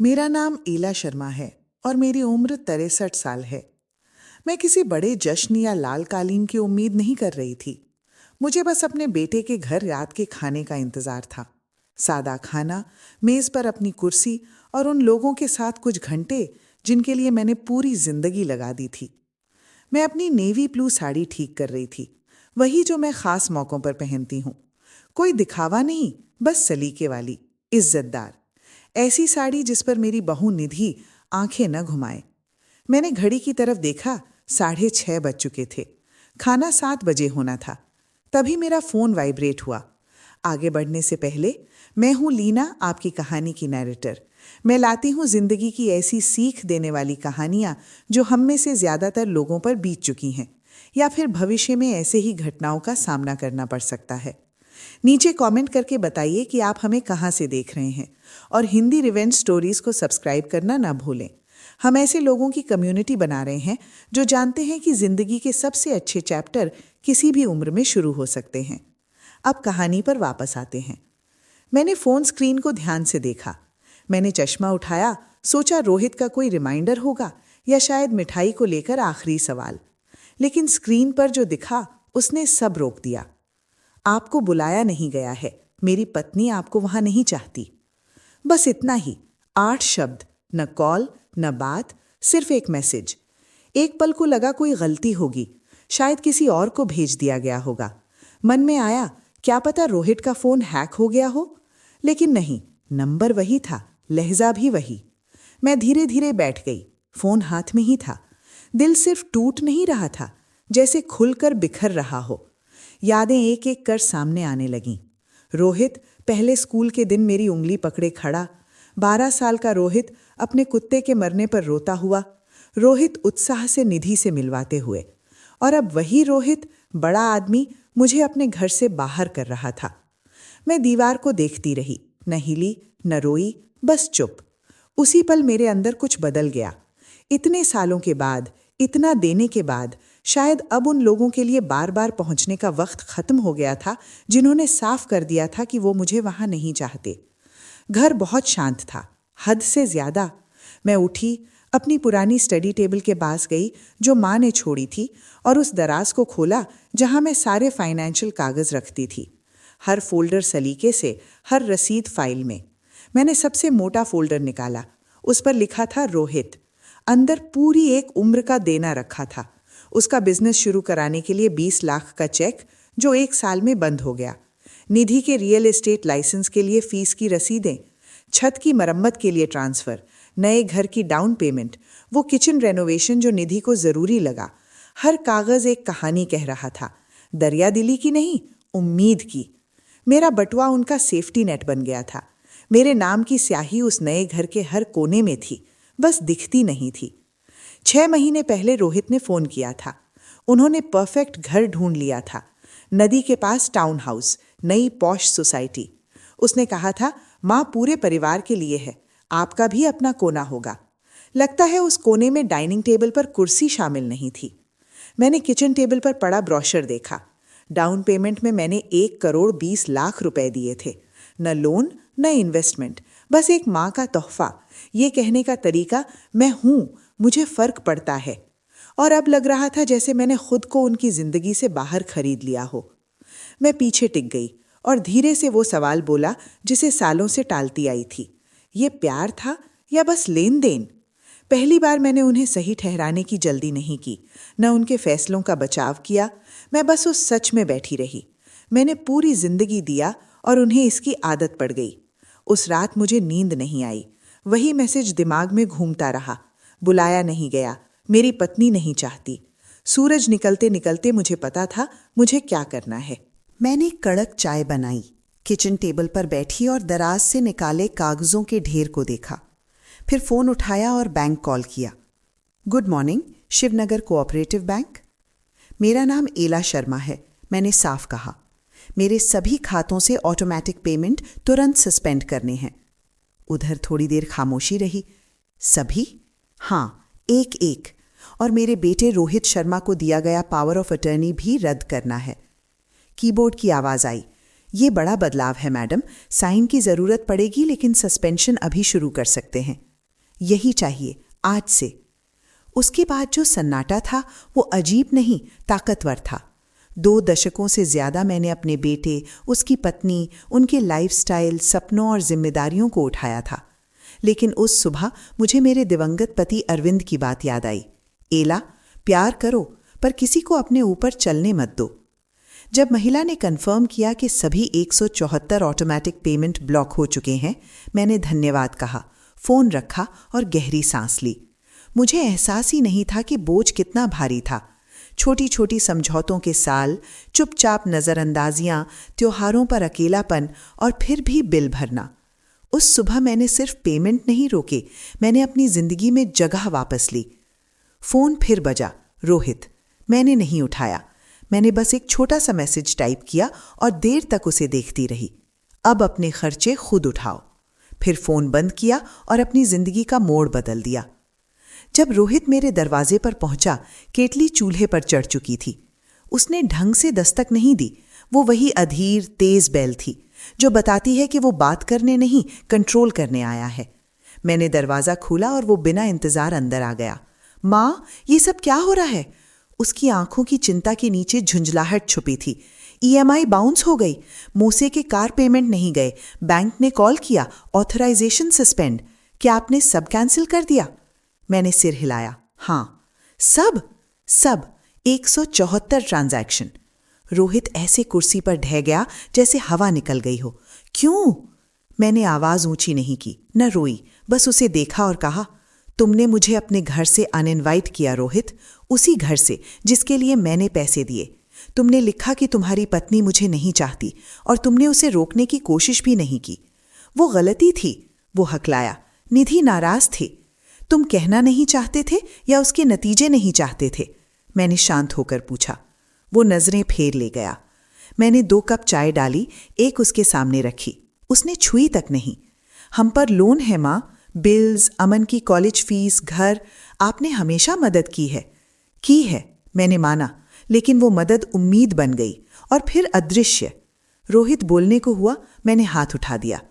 मेरा नाम ईला शर्मा है और मेरी उम्र 63 साल है। मैं किसी बड़े जश्न या लाल कालीन की उम्मीद नहीं कर रही थी। मुझे बस अपने बेटे के घर रात के खाने का इंतजार था। सादा खाना, मेज पर अपनी कुर्सी और उन लोगों के साथ कुछ घंटे जिनके लिए मैंने पूरी जिंदगी लगा दी थी। मैं अपनी नेवी ब्लू साड़ी ठीक कर रही थी, वही जो मैं खास मौकों पर पहनती हूँ। कोई दिखावा नहीं, बस सलीके वाली, इज्जतदार। ऐसी साड़ी जिस पर मेरी बहू निधि आंखें न घुमाए। मैंने घड़ी की तरफ देखा, 6:30 बज चुके थे। खाना 7 बजे होना था। तभी मेरा फोन वाइब्रेट हुआ। आगे बढ़ने से पहले, मैं हूं लीना, आपकी कहानी की नैरेटर। मैं लाती हूं जिंदगी की ऐसी सीख देने वाली कहानियां जो हम में से ज्यादातर लोगों पर बीत चुकी हैं, या फिर भविष्य में ऐसे ही घटनाओं का सामना करना पड़ सकता है। नीचे कमेंट करके बताइए कि आप हमें कहां से देख रहे हैं, और हिंदी रिवेंज स्टोरीज को सब्सक्राइब करना ना भूलें। हम ऐसे लोगों की कम्युनिटी बना रहे हैं जो जानते हैं कि जिंदगी के सबसे अच्छे चैप्टर किसी भी उम्र में शुरू हो सकते हैं। अब कहानी पर वापस आते हैं। मैंने फोन स्क्रीन को ध्यान से देखा। मैंने चश्मा उठाया, सोचा रोहित का कोई रिमाइंडर होगा या शायद मिठाई को लेकर आखिरी सवाल। लेकिन स्क्रीन पर जो दिखा उसने सब रोक दिया। आपको बुलाया नहीं गया है, मेरी पत्नी आपको वहां नहीं चाहती। बस इतना ही, 8 शब्द, न कॉल न बात, सिर्फ एक मैसेज। एक पल को लगा कोई गलती होगी, शायद किसी और को भेज दिया गया होगा। मन में आया, क्या पता रोहित का फोन हैक हो गया हो। लेकिन नहीं, नंबर वही था, लहजा भी वही। मैं धीरे धीरे बैठ गई। फोन हाथ में ही था। दिल सिर्फ टूट नहीं रहा था, जैसे खुलकर बिखर रहा हो। यादें एक एक कर सामने आने लगीं। रोहित, पहले स्कूल के दिन मेरी उंगली पकड़े खड़ा। 12 साल का रोहित अपने कुत्ते के मरने पर रोता हुआ। रोहित उत्साह से निधि से मिलवाते हुए। और अब वही रोहित, बड़ा आदमी, मुझे अपने घर से बाहर कर रहा था। मैं दीवार को देखती रही, न हिली न रोई, बस चुप। उसी पल मेरे अंदर कुछ बदल गया। इतने सालों के बाद, इतना देने के बाद, शायद अब उन लोगों के लिए बार बार पहुंचने का वक्त खत्म हो गया था जिन्होंने साफ कर दिया था कि वो मुझे वहां नहीं चाहते। घर बहुत शांत था, हद से ज्यादा। मैं उठी, अपनी पुरानी स्टडी टेबल के पास गई जो माँ ने छोड़ी थी, और उस दराज को खोला जहां मैं सारे फाइनेंशियल कागज रखती थी। हर फोल्डर सलीके से, हर रसीद फाइल में। मैंने सबसे मोटा फोल्डर निकाला। उस पर लिखा था रोहित। अंदर पूरी एक उम्र का देना रखा था। उसका बिजनेस शुरू कराने के लिए 20 लाख का चेक, जो 1 साल में बंद हो गया। निधि के रियल एस्टेट लाइसेंस के लिए फीस की रसीदें, छत की मरम्मत के लिए ट्रांसफर, नए घर की डाउन पेमेंट, वो किचन रेनोवेशन जो निधि को जरूरी लगा। हर कागज एक कहानी कह रहा था, दरियादिली की नहीं, उम्मीद की। मेरा बटुआ उनका सेफ्टी नेट बन गया था। मेरे नाम की स्याही उस नए घर के हर कोने में थी, बस दिखती नहीं थी। 6 महीने पहले रोहित ने फोन किया था। उन्होंने परफेक्ट घर ढूंढ लिया था, नदी के पास टाउन हाउस, नई पॉश सोसाइटी। उसने कहा था, माँ पूरे परिवार के लिए है, आपका भी अपना कोना होगा। लगता है उस कोने में डाइनिंग टेबल पर कुर्सी शामिल नहीं थी। मैंने किचन टेबल पर पड़ा ब्रोशर देखा। डाउन पेमेंट में मैंने 1,20,00,000 रुपए दिए थे। न लोन न इन्वेस्टमेंट, बस एक माँ का तोहफा। ये कहने का तरीका, मैं हूं, मुझे फर्क पड़ता है। और अब लग रहा था जैसे मैंने खुद को उनकी जिंदगी से बाहर खरीद लिया हो। मैं पीछे टिक गई और धीरे से वो सवाल बोला जिसे सालों से टालती आई थी। ये प्यार था या बस लेन देन? पहली बार मैंने उन्हें सही ठहराने की जल्दी नहीं की, न उनके फैसलों का बचाव किया। मैं बस उस सच में बैठी रही। मैंने पूरी जिंदगी दिया और उन्हें इसकी आदत पड़ गई। उस रात मुझे नींद नहीं आई। वही मैसेज दिमाग में घूमता रहा। बुलाया नहीं गया, मेरी पत्नी नहीं चाहती। सूरज निकलते निकलते मुझे पता था मुझे क्या करना है। मैंने कड़क चाय बनाई, किचन टेबल पर बैठी और दराज से निकाले कागजों के ढेर को देखा। फिर फोन उठाया और बैंक कॉल किया। Good morning, Shivnagar cooperative bank. मेरा नाम ईला शर्मा है, मैंने साफ कहा। मेरे सभी खातों से ऑटोमेटिक पेमेंट तुरंत सस्पेंड करने हैं। उधर थोड़ी देर खामोशी रही। सभी? हाँ, एक एक। और मेरे बेटे रोहित शर्मा को दिया गया पावर ऑफ अटर्नी भी रद्द करना है। कीबोर्ड की आवाज आई। ये बड़ा बदलाव है मैडम, साइन की जरूरत पड़ेगी लेकिन सस्पेंशन अभी शुरू कर सकते हैं। यही चाहिए, आज से। उसके बाद जो सन्नाटा था वो अजीब नहीं, ताकतवर था। 2 दशकों से ज़्यादा मैंने अपने बेटे, उसकी पत्नी, उनके लाइफस्टाइल, सपनों और जिम्मेदारियों को उठाया था। लेकिन उस सुबह मुझे मेरे दिवंगत पति अरविंद की बात याद आई। एला, प्यार करो पर किसी को अपने ऊपर चलने मत दो। जब महिला ने कन्फर्म किया कि सभी 174 ऑटोमेटिक पेमेंट ब्लॉक हो चुके हैं, मैंने धन्यवाद कहा, फ़ोन रखा और गहरी सांस ली। मुझे एहसास ही नहीं था कि बोझ कितना भारी था। छोटी छोटी समझौतों के साल, चुपचाप नज़रअंदाजियाँ, त्योहारों पर अकेलापन और फिर भी बिल भरना। उस सुबह मैंने सिर्फ पेमेंट नहीं रोके, मैंने अपनी ज़िंदगी में जगह वापस ली। फ़ोन फिर बजा, रोहित। मैंने नहीं उठाया। मैंने बस एक छोटा सा मैसेज टाइप किया और देर तक उसे देखती रही। अब अपने खर्चे खुद उठाओ। फिर फ़ोन बंद किया और अपनी ज़िंदगी का मोड़ बदल दिया। जब रोहित मेरे दरवाजे पर पहुंचा, केटली चूल्हे पर चढ़ चुकी थी। उसने ढंग से दस्तक नहीं दी। वो वही अधीर, तेज बैल थी जो बताती है कि वो बात करने नहीं, कंट्रोल करने आया है। मैंने दरवाज़ा खोला और वो बिना इंतज़ार अंदर आ गया। माँ, ये सब क्या हो रहा है? उसकी आंखों की चिंता के नीचे झुंझलाहट छुपी थी। EMI बाउंस हो गई, मोसे के कार पेमेंट नहीं गए, बैंक ने कॉल किया, ऑथराइजेशन सस्पेंड। क्या आपने सब कैंसिल कर दिया? मैंने सिर हिलाया। हाँ, सब 174 ट्रांजैक्शन। रोहित ऐसे कुर्सी पर ढह गया जैसे हवा निकल गई हो। क्यों? मैंने आवाज़ ऊंची नहीं की, न रोई, बस उसे देखा और कहा, तुमने मुझे अपने घर से अनइनवाइट किया रोहित, उसी घर से जिसके लिए मैंने पैसे दिए। तुमने लिखा कि तुम्हारी पत्नी मुझे नहीं चाहती और तुमने उसे रोकने की कोशिश भी नहीं की। वो गलती थी, वो हकलाया। निधि नाराज थी। तुम कहना नहीं चाहते थे या उसके नतीजे नहीं चाहते थे? मैंने शांत होकर पूछा। वो नजरें फेर ले गया। मैंने 2 कप चाय डाली, एक उसके सामने रखी। उसने छुई तक नहीं। हम पर लोन है माँ, बिल्स, अमन की कॉलेज फीस, घर। आपने हमेशा मदद की है, मैंने माना, लेकिन वो मदद उम्मीद बन गई और फिर अदृश्य। रोहित बोलने को हुआ, मैंने हाथ उठा दिया।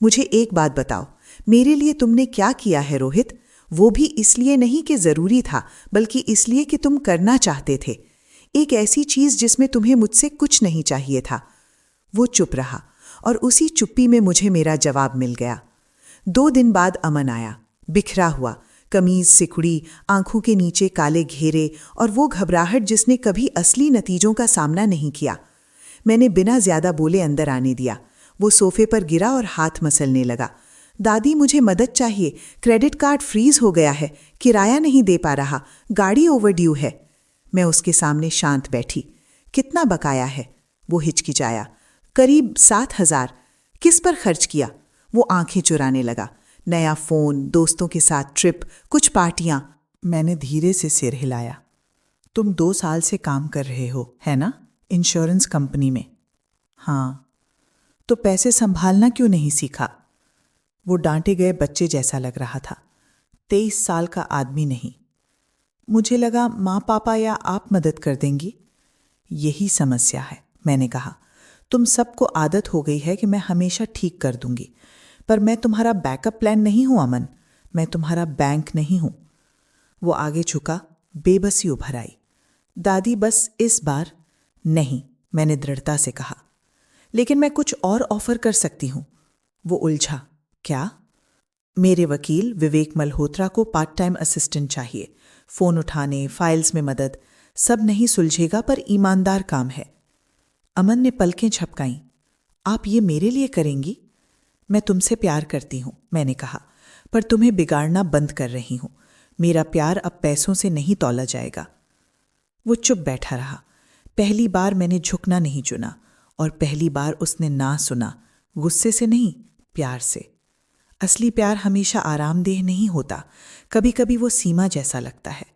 मुझे एक बात बताओ, मेरे लिए तुमने क्या किया है रोहित? वो भी इसलिए नहीं कि ज़रूरी था, बल्कि इसलिए कि तुम करना चाहते थे। एक ऐसी चीज़ जिसमें तुम्हें मुझसे कुछ नहीं चाहिए था। वो चुप रहा और उसी चुप्पी में मुझे मेरा जवाब मिल गया। 2 दिन बाद अमन आया, बिखरा हुआ, कमीज सिकुड़ी, आंखों के नीचे काले घेरे और वो घबराहट जिसने कभी असली नतीजों का सामना नहीं किया। मैंने बिना ज्यादा बोले अंदर आने दिया। वो सोफे पर गिरा और हाथ मसलने लगा। दादी, मुझे मदद चाहिए, क्रेडिट कार्ड फ्रीज हो गया है, किराया नहीं दे पा रहा, गाड़ी ओवरड्यू है। मैं उसके सामने शांत बैठी। कितना बकाया है? वो हिचकिचाया। करीब 7,000। किस पर खर्च किया? वो आंखें चुराने लगा। नया फ़ोन, दोस्तों के साथ ट्रिप, कुछ पार्टियां। मैंने धीरे से सिर हिलाया। तुम 2 साल से काम कर रहे हो, है ना? इंश्योरेंस कंपनी में। हाँ। तो पैसे संभालना क्यों नहीं सीखा? वो डांटे गए बच्चे जैसा लग रहा था, 23 साल का आदमी नहीं। मुझे लगा माँ पापा या आप मदद कर देंगी। यही समस्या है, मैंने कहा। तुम सबको आदत हो गई है कि मैं हमेशा ठीक कर दूंगी, पर मैं तुम्हारा बैकअप प्लान नहीं हूं अमन, मैं तुम्हारा बैंक नहीं हूं। वो आगे झुका, बेबसी उभर आई। दादी, बस इस बार नहीं, मैंने दृढ़ता से कहा। लेकिन मैं कुछ और ऑफर कर सकती हूं। वो उलझा। क्या? मेरे वकील विवेक मल्होत्रा को पार्ट टाइम असिस्टेंट चाहिए। फोन उठाने, फाइल्स में मदद, सब नहीं सुलझेगा पर ईमानदार काम है। अमन ने पलकें झपकाईं। आप ये मेरे लिए करेंगी? मैं तुमसे प्यार करती हूं, मैंने कहा, पर तुम्हें बिगाड़ना बंद कर रही हूं। मेरा प्यार अब पैसों से नहीं तौला जाएगा। वो चुप बैठा रहा। पहली बार मैंने झुकना नहीं चुना और पहली बार उसने ना सुना, गुस्से से नहीं, प्यार से। असली प्यार हमेशा आरामदेह नहीं होता, कभी कभी वो सीमा जैसा लगता है।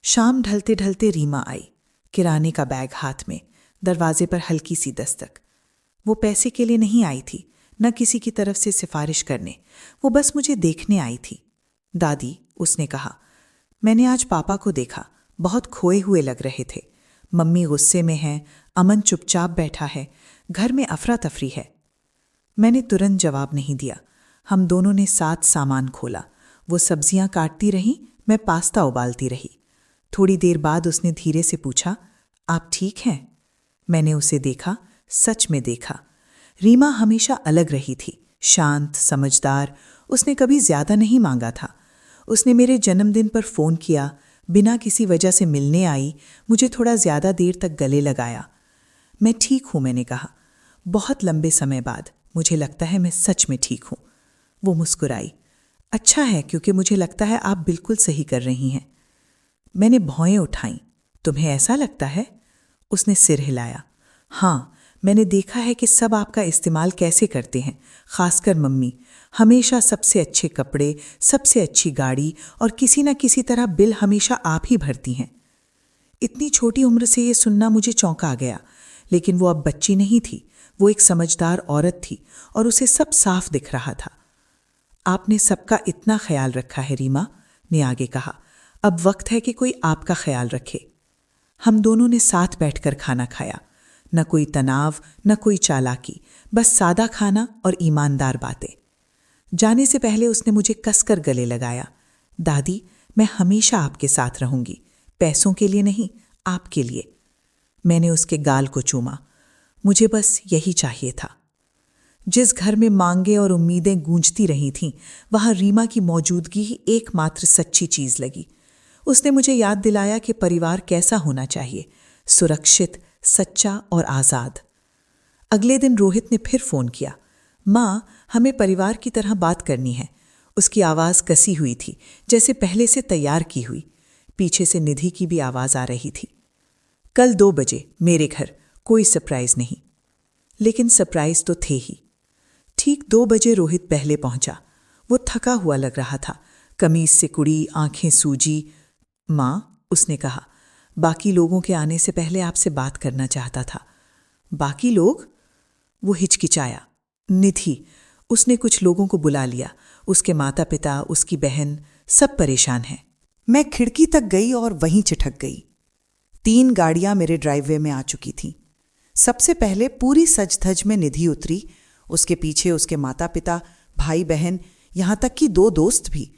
शाम ढलते ढलते रीमा आई, किराने का बैग हाथ में, दरवाजे पर हल्की सी दस्तक। वो पैसे के लिए नहीं आई थी, न किसी की तरफ से सिफारिश करने, वो बस मुझे देखने आई थी। दादी, उसने कहा, मैंने आज पापा को देखा, बहुत खोए हुए लग रहे थे। मम्मी गुस्से में है, अमन चुपचाप बैठा है, घर में अफरा तफरी है। मैंने तुरंत जवाब नहीं दिया। हम दोनों ने साथ सामान खोला। वो सब्जियां काटती रहीं, मैं पास्ता उबालती रही। थोड़ी देर बाद उसने धीरे से पूछा, आप ठीक हैं? मैंने उसे देखा, सच में देखा। रीमा हमेशा अलग रही थी, शांत, समझदार। उसने कभी ज्यादा नहीं मांगा था। उसने मेरे जन्मदिन पर फोन किया, बिना किसी वजह से मिलने आई, मुझे थोड़ा ज्यादा देर तक गले लगाया। मैं ठीक हूं, मैंने कहा। बहुत लंबे समय बाद मुझे लगता है मैं सच में ठीक हूं। वो मुस्कुराई। अच्छा है, क्योंकि मुझे लगता है आप बिल्कुल सही कर रही हैं। मैंने भौएं उठाईं। तुम्हें ऐसा लगता है? उसने सिर हिलाया। हाँ, मैंने देखा है कि सब आपका इस्तेमाल कैसे करते हैं, खासकर मम्मी। हमेशा सबसे अच्छे कपड़े, सबसे अच्छी गाड़ी, और किसी न किसी तरह बिल हमेशा आप ही भरती हैं। इतनी छोटी उम्र से ये सुनना मुझे चौंका गया, लेकिन वो अब बच्ची नहीं थी। वो एक समझदार औरत थी और उसे सब साफ दिख रहा था। आपने सबका इतना ख्याल रखा है रीमा, ने आगे कहा। अब वक्त है कि कोई आपका ख्याल रखे। हम दोनों ने साथ बैठकर खाना खाया। न कोई तनाव, न कोई चालाकी, बस सादा खाना और ईमानदार बातें। जाने से पहले उसने मुझे कसकर गले लगाया। दादी, मैं हमेशा आपके साथ रहूंगी, पैसों के लिए नहीं, आपके लिए। मैंने उसके गाल को चूमा। मुझे बस यही चाहिए था। जिस घर में मांगे और उम्मीदें गूंजती रही थीं, वहां रीमा की मौजूदगी ही एकमात्र सच्ची चीज लगी। उसने मुझे याद दिलाया कि परिवार कैसा होना चाहिए, सुरक्षित, सच्चा और आजाद। अगले दिन रोहित ने फिर फोन किया। माँ, हमें परिवार की तरह बात करनी है। उसकी आवाज कसी हुई थी, जैसे पहले से तैयार की हुई। पीछे से निधि की भी आवाज आ रही थी। कल 2 बजे मेरे घर, कोई सरप्राइज नहीं। लेकिन सरप्राइज तो थे ही। ठीक 2 बजे रोहित पहले पहुंचा। वो थका हुआ लग रहा था, कमीज से कुड़ी, आंखें सूजी। माँ, उसने कहा, बाकी लोगों के आने से पहले आपसे बात करना चाहता था। बाकी लोग? वो हिचकिचाया। निधि, उसने कुछ लोगों को बुला लिया। उसके माता पिता, उसकी बहन, सब परेशान हैं। मैं खिड़की तक गई और वहीं चिटक गई। 3 गाड़ियां मेरे ड्राइववे में आ चुकी थीं। सबसे पहले पूरी सज-धज में निधि उतरी। उसके पीछे उसके माता पिता, भाई बहन, यहां तक कि 2 दोस्त भी।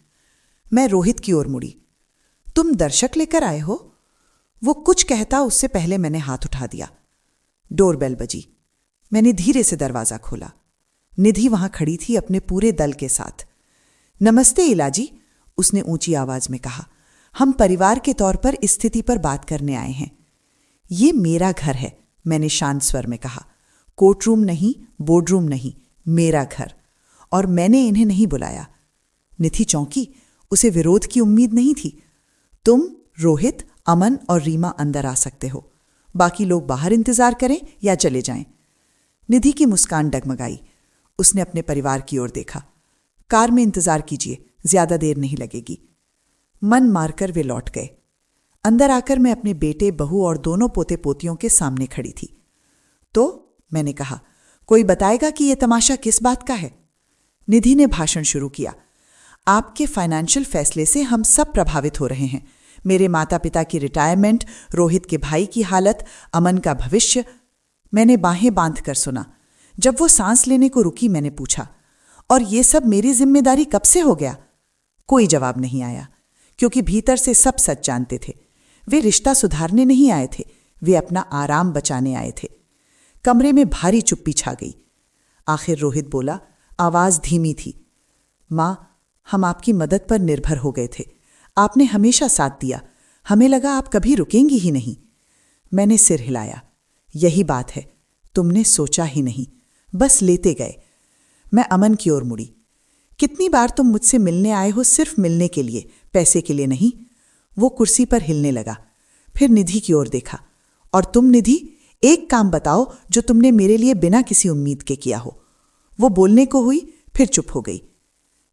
मैं रोहित की ओर मुड़ी। तुम दर्शक लेकर आए हो? वो कुछ कहता उससे पहले मैंने हाथ उठा दिया। डोरबेल बजी। मैंने धीरे से दरवाजा खोला। निधि वहां खड़ी थी अपने पूरे दल के साथ। नमस्ते इलाजी, उसने ऊंची आवाज में कहा। हम परिवार के तौर पर इस स्थिति पर बात करने आए हैं। ये मेरा घर है, मैंने शांत स्वर में कहा। कोर्टरूम नहीं, बोर्डरूम नहीं, मेरा घर। और मैंने इन्हें नहीं बुलाया। निधि चौंकी। उसे विरोध की उम्मीद नहीं थी। तुम, रोहित, अमन और रीमा अंदर आ सकते हो। बाकी लोग बाहर इंतजार करें या चले जाएं। निधि की मुस्कान डगमगाई। उसने अपने परिवार की ओर देखा। कार में इंतजार कीजिए, ज्यादा देर नहीं लगेगी। मन मारकर वे लौट गए। अंदर आकर मैं अपने बेटे, बहू और दोनों पोते पोतियों के सामने खड़ी थी। तो मैंने कहा, कोई बताएगा कि यह तमाशा किस बात का है? निधि ने भाषण शुरू किया। आपके फाइनेंशियल फैसले से हम सब प्रभावित हो रहे हैं। मेरे माता पिता की रिटायरमेंट, रोहित के भाई की हालत, अमन का भविष्य। मैंने बाहें बांध कर सुना। जब वो सांस लेने को रुकी, मैंने पूछा, और ये सब मेरी जिम्मेदारी कब से हो गया? कोई जवाब नहीं आया, क्योंकि भीतर से सब सच जानते थे। वे रिश्ता सुधारने नहीं आए थे, वे अपना आराम बचाने आए थे। कमरे में भारी चुप्पी छा गई। आखिर रोहित बोला, आवाज धीमी थी। माँ, हम आपकी मदद पर निर्भर हो गए थे। आपने हमेशा साथ दिया। हमें लगा आप कभी रुकेंगी ही नहीं। मैंने सिर हिलाया। यही बात है, तुमने सोचा ही नहीं, बस लेते गए। मैं अमन की ओर मुड़ी। कितनी बार तुम मुझसे मिलने आए हो, सिर्फ मिलने के लिए, पैसे के लिए नहीं। वो कुर्सी पर हिलने लगा। फिर निधि की ओर देखा। और तुम निधि, एक काम बताओ जो तुमने मेरे लिए बिना किसी उम्मीद के किया हो। वो बोलने को हुई, फिर चुप हो गई।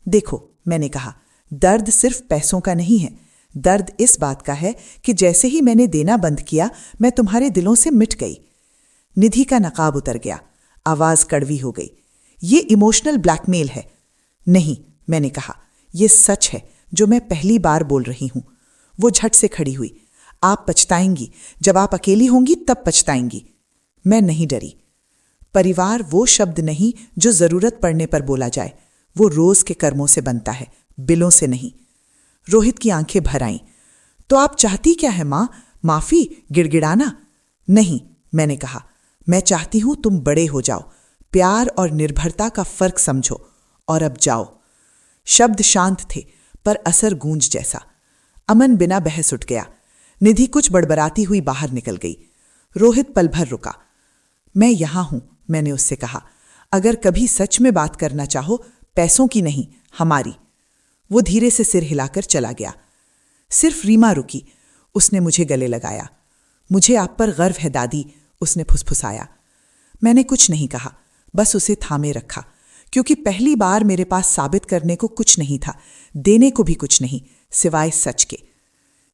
देखो, मैंने कहा, दर्द सिर्फ पैसों का नहीं है। दर्द इस बात का है कि जैसे ही मैंने देना बंद किया, मैं तुम्हारे दिलों से मिट गई। निधि का नकाब उतर गया। आवाज कड़वी हो गई। ये इमोशनल ब्लैकमेल है। नहीं, मैंने कहा, यह सच है जो मैं पहली बार बोल रही हूं। वो झट से खड़ी हुई। आप पछताएंगी, जब आप अकेली होंगी तब पछताएंगी। मैं नहीं डरी। परिवार वो शब्द नहीं जो जरूरत पड़ने पर बोला जाए। वो रोज के कर्मों से बनता है, बिलों से नहीं। रोहित की आंखें भर आईं। तो आप चाहती क्या है माँ? माफी? गिड़गिड़ाना? नहीं, मैंने कहा। मैं चाहती हूं तुम बड़े हो जाओ, प्यार और निर्भरता का फर्क समझो, और अब जाओ। शब्द शांत थे पर असर गूंज जैसा। अमन बिना बहस उठ गया। निधि कुछ बड़बड़ाती हुई बाहर निकल गई। रोहित पल भर रुका। मैं यहां हूं, मैंने उससे कहा। अगर कभी सच में बात करना चाहो, पैसों की नहीं, हमारी। वो धीरे से सिर हिलाकर चला गया। सिर्फ रीमा रुकी। उसने मुझे गले लगाया। मुझे आप पर गर्व है दादी, उसने फुसफुसाया। मैंने कुछ नहीं कहा, बस उसे थामे रखा, क्योंकि पहली बार मेरे पास साबित करने को कुछ नहीं था, देने को भी कुछ नहीं, सिवाय सच के।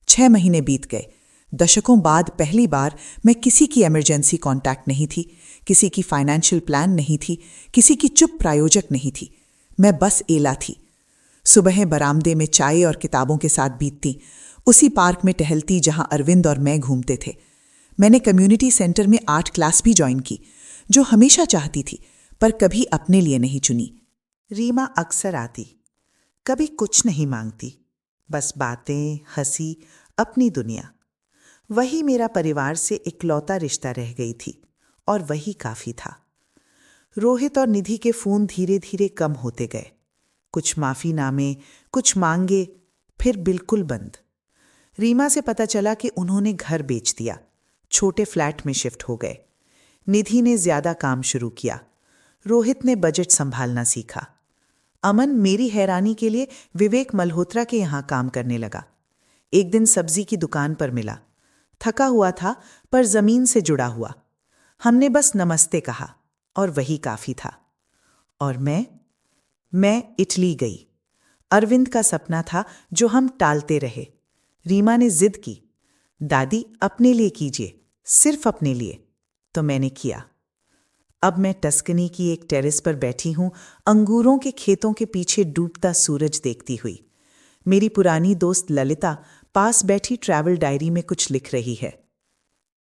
6 महीने बीत गए। दशकों बाद पहली बार मैं किसी की इमरजेंसी कॉन्टैक्ट नहीं थी, किसी की फाइनेंशियल प्लान नहीं थी, किसी की चुप प्रायोजक नहीं थी। मैं बस एला थी। सुबह बरामदे में चाय और किताबों के साथ बीतती, उसी पार्क में टहलती जहां अरविंद और मैं घूमते थे। मैंने कम्युनिटी सेंटर में आर्ट क्लास भी ज्वाइन की, जो हमेशा चाहती थी, पर कभी अपने लिए नहीं चुनी। रीमा अक्सर आती, कभी कुछ नहीं मांगती, बस बातें, हंसी, अपनी दुनिया। वही मेरा परिवार से इकलौता रिश्ता रह गई थी, और वही काफी था। रोहित और निधि के फोन धीरे धीरे कम होते गए। कुछ माफीनामे, कुछ मांगे, फिर बिल्कुल बंद। रीमा से पता चला कि उन्होंने घर बेच दिया, छोटे फ्लैट में शिफ्ट हो गए। निधि ने ज्यादा काम शुरू किया। रोहित ने बजट संभालना सीखा। अमन मेरी हैरानी के लिए विवेक मल्होत्रा के यहां काम करने लगा। एक दिन सब्जी की दुकान पर मिला। थका हुआ था, पर जमीन से जुड़ा हुआ। हमने बस नमस्ते कहा, और वही काफी था। और मैं इटली गई। अरविंद का सपना था जो हम टालते रहे। रीमा ने जिद की, दादी अपने लिए कीजिए, सिर्फ अपने लिए। तो मैंने किया। अब मैं टस्कनी की एक टेरेस पर बैठी हूं, अंगूरों के खेतों के पीछे डूबता सूरज देखती हुई। मेरी पुरानी दोस्त ललिता पास बैठी ट्रैवल डायरी में कुछ लिख रही है।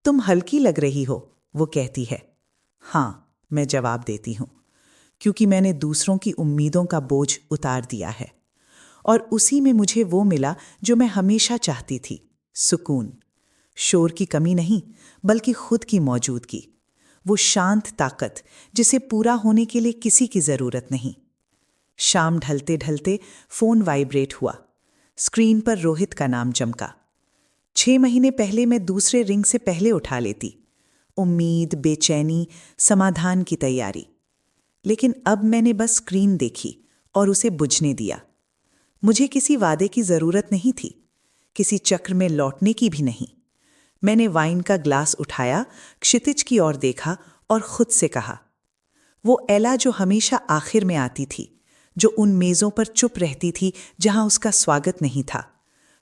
तुम हल्की लग रही हो, वो कहती है। हां, मैं जवाब देती हूं, क्योंकि मैंने दूसरों की उम्मीदों का बोझ उतार दिया है। और उसी में मुझे वो मिला जो मैं हमेशा चाहती थी, सुकून। शोर की कमी नहीं, बल्कि खुद की मौजूदगी। वो शांत ताकत जिसे पूरा होने के लिए किसी की जरूरत नहीं। शाम ढलते ढलते फोन वाइब्रेट हुआ। स्क्रीन पर रोहित का नाम चमका। 6 महीने पहले मैं दूसरे रिंग से पहले उठा लेती। उम्मीद, बेचैनी, समाधान की तैयारी। लेकिन अब मैंने बस स्क्रीन देखी और उसे बुझने दिया। मुझे किसी वादे की जरूरत नहीं थी, किसी चक्र में लौटने की भी नहीं। मैंने वाइन का ग्लास उठाया, क्षितिज की ओर देखा और खुद से कहा, वो एला जो हमेशा आखिर में आती थी, जो उन मेजों पर चुप रहती थी जहां उसका स्वागत नहीं था,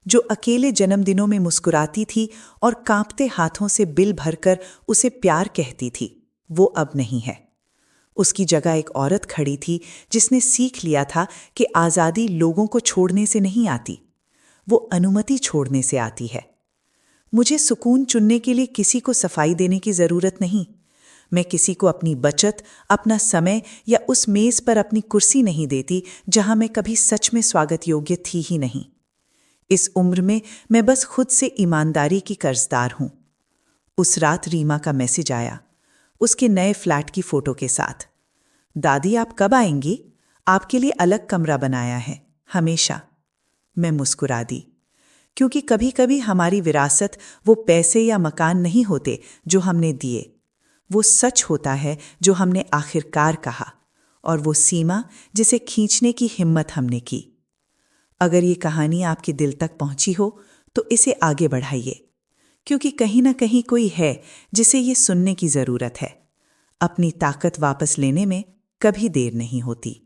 जो अकेले जन्मदिनों में मुस्कुराती थी और कांपते हाथों से बिल भरकर उसे प्यार कहती थी, वो अब नहीं है। उसकी जगह एक औरत खड़ी थी जिसने सीख लिया था कि आजादी लोगों को छोड़ने से नहीं आती, वो अनुमति छोड़ने से आती है। मुझे सुकून चुनने के लिए किसी को सफाई देने की जरूरत नहीं। मैं किसी को अपनी बचत, अपना समय या उस मेज पर अपनी कुर्सी नहीं देती जहां मैं कभी सच में स्वागत योग्य थी ही नहीं। इस उम्र में मैं बस खुद से ईमानदारी की कर्जदार हूं। उस रात रीमा का मैसेज आया, उसके नए फ्लैट की फोटो के साथ। दादी आप कब आएंगी? आपके लिए अलग कमरा बनाया है, हमेशा। मैं मुस्कुरा दी, क्योंकि कभी कभी हमारी विरासत वो पैसे या मकान नहीं होते जो हमने दिए, वो सच होता है जो हमने आखिरकार कहा, और वो सीमा जिसे खींचने की हिम्मत हमने की। अगर ये कहानी आपके दिल तक पहुंची हो तो इसे आगे बढ़ाइए, क्योंकि कहीं ना कहीं कोई है जिसे ये सुनने की जरूरत है। अपनी ताकत वापस लेने में कभी देर नहीं होती।